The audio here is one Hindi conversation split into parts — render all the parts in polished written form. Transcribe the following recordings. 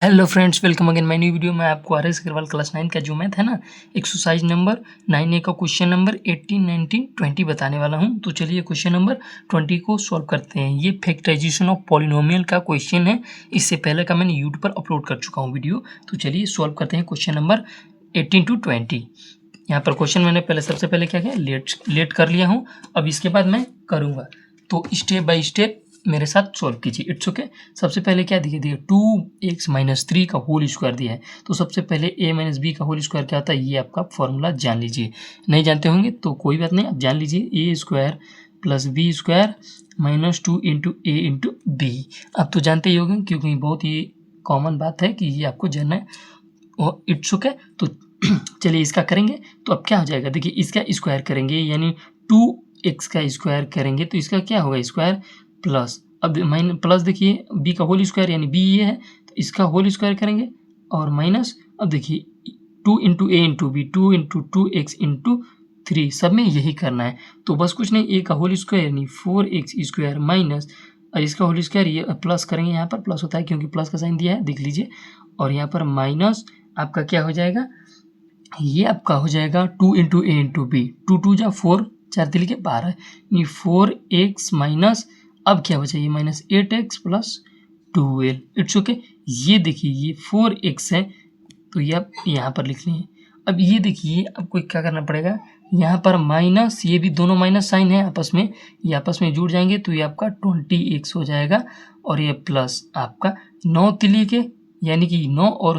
Hello friends, welcome again my new video में। आपको आर एस अग्रवाल क्लास 9 का जो मैथ है ना, एक्सरसाइज नंबर 9A का क्वेश्चन नंबर 18, 19, 20 बताने वाला हूं। तो चलिए क्वेश्चन नंबर 20 को सॉल्व करते हैं। ये फैक्टराइजेशन ऑफ पॉलिनोमियल का क्वेश्चन है। इससे पहले का मैंने यूट्यूब पर अपलोड कर चुका हूँ वीडियो। तो चलिए सॉल्व करते हैं क्वेश्चन नंबर 18 to 20। यहाँ पर क्वेश्चन मैंने सबसे पहले क्या किया, लेट कर लिया हूँ। अब इसके बाद मैं करूँगा, तो स्टेप बाय स्टेप मेरे साथ सॉल्व कीजिए। It's okay. सबसे पहले क्या दिया 2x-3 का होल स्क्वायर दिया है। तो सबसे पहले a माइनस बी का होल स्क्वायर क्या होता है, ये आपका फॉर्मूला जान लीजिए। नहीं जानते होंगे तो कोई बात नहीं, आप जान लीजिए। a square plus b square minus 2 into A into b. अब तो जानते ही होंगे क्योंकि बहुत ही कॉमन बात है कि ये आपको जानना है। और इट्स ओके। तो चलिए इसका करेंगे। तो अब क्या हो जाएगा, देखिए इसका स्क्वायर करेंगे यानी 2x का स्क्वायर करेंगे तो इसका क्या होगा, स्क्वायर प्लस, अब माइनस प्लस, देखिए b का होल स्क्वायर यानी b ये है तो इसका होल स्क्वायर करेंगे और माइनस, अब देखिए 2 इंटू ए into B, 2 into 2x into 3, सब में यही करना है। तो बस कुछ नहीं, a का होल स्क्वायर यानी 4x स्क्वायर माइनस, और इसका होल स्क्वायर ये प्लस करेंगे, यहाँ पर प्लस होता है क्योंकि प्लस का साइन दिया है, देख लीजिए। और यहाँ पर माइनस आपका क्या हो जाएगा, ये आपका हो जाएगा 2 इंटू ए इंटू बी, 2 2 जा 4, 4 3 के 12 यानी 4x माइनस, अब क्या बचा, ये minus 8x plus 12। It's okay. ये देखिए ये 4x है तो ये आप यहाँ पर लिख लें। अब ये देखिए आपको क्या करना पड़ेगा, यहाँ पर माइनस, ये भी दोनों माइनस साइन है आपस में, ये आपस में जुड़ जाएंगे तो ये आपका 20x हो जाएगा। और ये प्लस आपका 9 तिली के यानी कि 9 और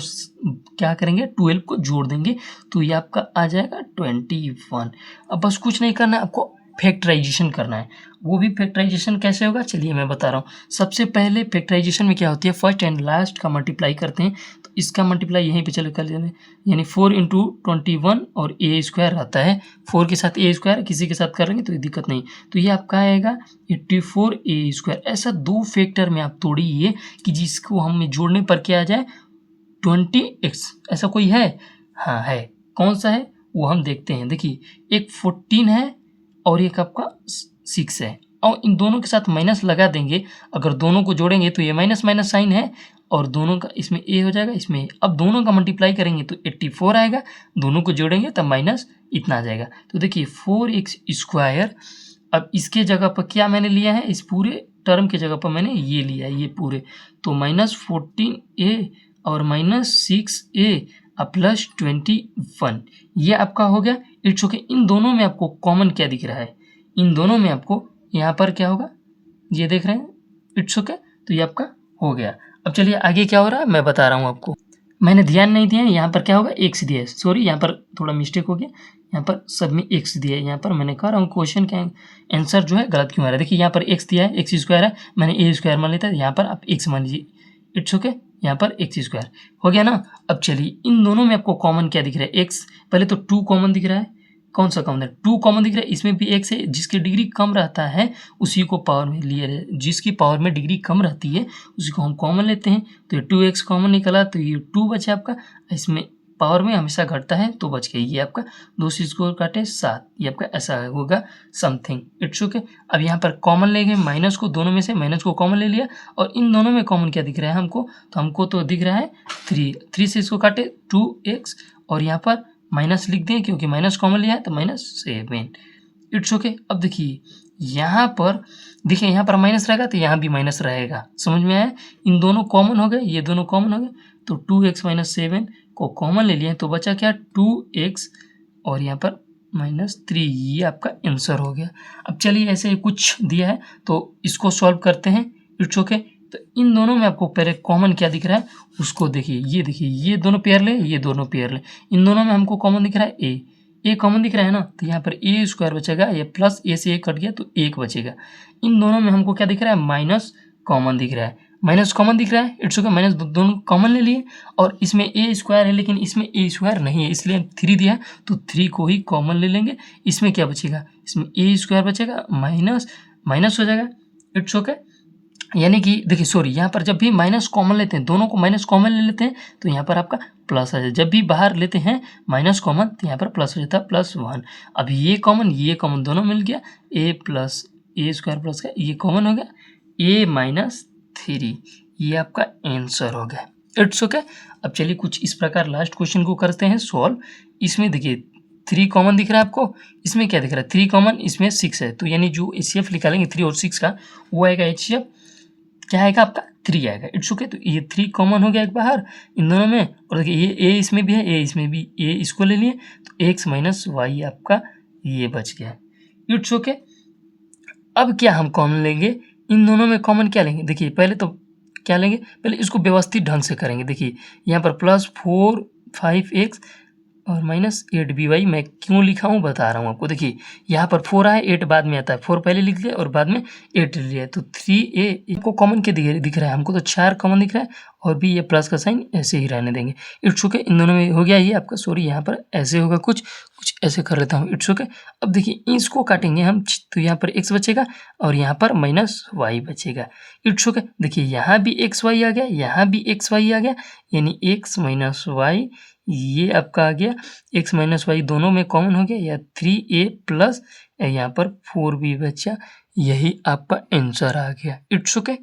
क्या करेंगे 12 को जोड़ देंगे तो ये आपका आ जाएगा 21। अब बस कुछ नहीं करना है, आपको फैक्टराइजेशन करना है। वो भी फैक्टराइजेशन कैसे होगा, चलिए मैं बता रहा हूँ। सबसे पहले फैक्टराइजेशन में क्या होती है, फर्स्ट एंड लास्ट का मल्टीप्लाई करते हैं। तो इसका मल्टीप्लाई यहीं पे चलो कर लेते हैं, यानी 4 इंटू 21 और ए स्क्वायर आता है। 4 के साथ ए स्क्वायर किसी के साथ करेंगे तो दिक्कत नहीं। तो ये आपका आएगा 84 ए स्क्वायर। ऐसा दो फैक्टर में आप तोड़िए कि जिसको हम जोड़ने पर क्या आ जाए 20x। ऐसा कोई है, हाँ है। कौन सा है वो हम देखते हैं। देखिए एक 14 है और एक आपका 6 है, और इन दोनों के साथ माइनस लगा देंगे। अगर दोनों को जोड़ेंगे तो ये माइनस माइनस साइन है और दोनों का इसमें ए हो जाएगा, इसमें ए। अब दोनों का मल्टीप्लाई करेंगे तो 84 आएगा, दोनों को जोड़ेंगे तब माइनस इतना आ जाएगा। तो देखिए 4x स्क्वायर, अब इसके जगह पर क्या मैंने लिया है, इस पूरे टर्म के जगह पर मैंने ये लिया है, ये पूरे। तो माइनस 14a और माइनस 6a प्लस 21, ये आपका हो गया। It's okay. इन दोनों में आपको कॉमन क्या दिख रहा है, इन दोनों में आपको यहाँ पर क्या होगा, ये देख रहे हैं। It's okay. तो ये आपका हो गया। अब चलिए आगे क्या हो रहा है मैं बता रहा हूँ आपको। मैंने ध्यान नहीं दिया, यहाँ पर क्या होगा एक्स दिया है, सॉरी यहाँ पर थोड़ा मिस्टेक हो गया, यहाँ पर सब में एक्स दिया है। यहाँ पर मैंने कह रहा हूँ क्वेश्चन का आंसर जो है गलत क्यों आ रहा है। देखिए यहाँ पर एक्स दिया है, एक्स स्क्वायर है, मैंने ए स्क्वायर मान लेता है, यहाँ पर आप एक्स मान लीजिए। It's okay. यहाँ पर एक्स स्क्वायर हो गया ना। अब चलिए इन दोनों में आपको कॉमन क्या दिख रहा है, एक्स। पहले तो 2 कॉमन दिख रहा है, कौन सा कॉमन है, 2 कॉमन दिख रहा है, इसमें भी एक्स है। जिसकी डिग्री कम रहता है उसी को पावर में लिए, जिसकी पावर में डिग्री कम रहती है उसी को हम कॉमन लेते हैं। तो ये 2x कॉमन निकला तो ये 2 बचे आपका, इसमें पावर में हमेशा घटता है तो बच गया ये आपका, 2 से इसको काटे 7, ये आपका ऐसा होगा समथिंग। It's okay. अब यहाँ पर कॉमन ले गए माइनस को, दोनों में से माइनस को कॉमन ले लिया, और इन दोनों में कॉमन क्या दिख रहा है हमको, तो हमको तो दिख रहा है 3 से इसको काटे 2x, और यहाँ पर माइनस लिख दें क्योंकि माइनस कॉमन लिया है तो -7। It's okay. अब देखिए यहाँ पर, देखिए यहाँ पर माइनस रहेगा तो यहाँ भी माइनस रहेगा, समझ में आया। इन दोनों कॉमन हो गए, ये दोनों कॉमन हो गए, तो 2x माइनस 7 को कॉमन ले लिए तो बचा क्या 2x और यहाँ पर -3, ये आपका आंसर हो गया। अब चलिए ऐसे कुछ दिया है तो इसको सॉल्व करते हैं। It's okay. तो इन दोनों में आपको पहले कॉमन क्या दिख रहा है उसको देखिए, ये देखिए ये दोनों पेयर ले, ये दोनों पेयर ले, इन दोनों में हमको कॉमन दिख रहा है ए कॉमन दिख रहा है ना, तो यहाँ पर ए स्क्वायर बचेगा, ये प्लस ए से 1 कट गया तो 1 बचेगा। इन दोनों में हमको क्या दिख रहा है, माइनस कॉमन दिख रहा है, माइनस कॉमन दिख रहा है। It's okay. माइनस दोनों कॉमन ले लिए, और इसमें ए स्क्वायर है लेकिन इसमें ए स्क्वायर नहीं है इसलिए 3 दिया है तो 3 को ही कॉमन ले लेंगे। इसमें क्या बचेगा, इसमें ए स्क्वायर बचेगा, माइनस माइनस हो जाएगा। It's okay. यानी कि देखिए सॉरी, यहाँ पर जब भी माइनस कॉमन लेते हैं, दोनों को माइनस कॉमन ले लेते हैं तो यहाँ पर आपका प्लस आ जाए। जब भी बाहर लेते हैं माइनस कॉमन तो यहाँ पर प्लस हो जाता है +1। अब ये कॉमन दोनों मिल गया, ए प्लस ए स्क्वायर प्लस का ये कॉमन हो गया, a - 3, ये आपका आंसर हो गया। It's okay. अब चलिए कुछ इस प्रकार लास्ट क्वेश्चन को करते हैं सॉल्व। इसमें देखिए 3 कॉमन दिख रहा है आपको, इसमें क्या दिख रहा है 3 कॉमन, इसमें 6 है, तो यानी जो एचसीएफ निकालेंगे 3 और 6 का वो आएगा एचसीएफ क्या आएगा आपका 3 आएगा। It's okay. तो ये 3 कॉमन हो गया एक बाहर इन दोनों में, और देखिए ये ए इसमें भी है, ए इसमें भी, ए इसको ले लिए तो एक्स माइनस वाई आपका ये बच गया। It's okay. अब क्या हम कॉमन लेंगे, इन दोनों में कॉमन क्या लेंगे, देखिए पहले तो क्या लेंगे, पहले इसको व्यवस्थित ढंग से करेंगे। देखिए यहाँ पर प्लस 4 5x और माइनस 8by, मैं क्यों लिखा हूँ बता रहा हूँ आपको। देखिए यहाँ पर 4 आया, 8 बाद में आता है, 4 पहले लिख लिया और बाद में 8 लिख लिया, तो 3a को कॉमन के दिख रहा है, हमको तो 4 कॉमन दिख रहा है, और भी ये प्लस का साइन ऐसे ही रहने देंगे। It's okay. इन दोनों में हो गया ये आपका, सॉरी यहाँ पर ऐसे होगा, कुछ ऐसे कर लेता हूँ। It's okay. अब देखिए इसको काटेंगे हम, तो यहाँ पर x बचेगा और यहाँ पर माइनस वाई बचेगा। It's okay. देखिए यहाँ भी एक्स वाई आ गया, यहाँ भी एक्स वाई आ गया, यानी x माइनस वाई ये आपका आ गया, x माइनस वाई दोनों में कॉमन हो गया, या 3a प्लस यहाँ पर 4b बचा, यही आपका आंसर आ गया। It's okay.